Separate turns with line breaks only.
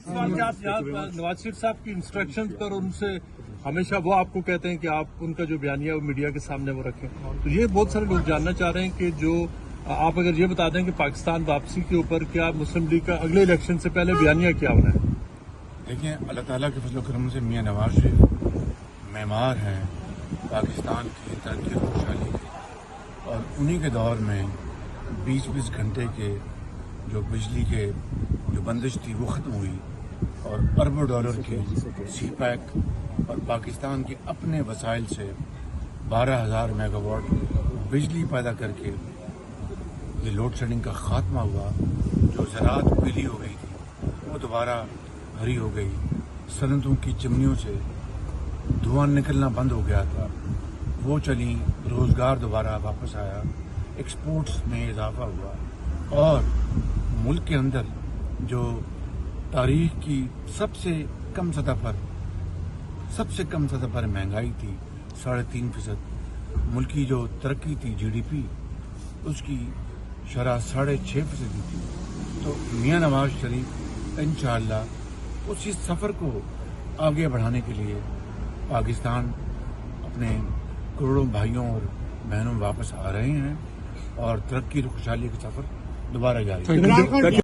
सवाल कि आप यहाँ नवाज शरीफ साहब की इंस्ट्रक्शंस पर उनसे हमेशा वो आपको कहते हैं कि आप उनका जो बयानिया वो मीडिया के सामने वो रखें, तो ये बहुत सारे लोग जानना चाह रहे हैं कि जो आप अगर ये बता दें कि पाकिस्तान वापसी के ऊपर क्या मुस्लिम लीग का अगले इलेक्शन से पहले बयानिया क्या होना है?
देखिए, अल्लाह ताला के फजल करम से मियां नवाज शरीफ मेमार हैं पाकिस्तान की तरक्की और खुशहाली की, और उन्हीं के दौर में 20-20 घंटे के जो बिजली के जो बंदिश थी वो ख़त्म हुई और अरबों डॉलर के सी पैक और पाकिस्तान के अपने वसाइल से 12,000 मेगावाट बिजली पैदा करके ये लोड शेडिंग का खात्मा हुआ। जो ज़राअत पीली हो गई थी वो दोबारा हरी हो गई, सनतों की चिमनियों से धुआं निकलना बंद हो गया था, वो चली, रोज़गार दोबारा वापस आया, एक्सपोर्ट्स में इजाफा हुआ और मुल्क के अंदर जो तारीख की सबसे कम सतह पर महंगाई थी 3.5%, मुल्क की जो तरक्की थी GDP उसकी शरह 6.5% थी। तो मियां नवाज शरीफ इंशाअल्लाह उसी सफ़र को आगे बढ़ाने के लिए पाकिस्तान अपने करोड़ों भाइयों और बहनों वापस आ रहे हैं और तरक्की और खुशहाली का सफ़र दोबारा जारी है।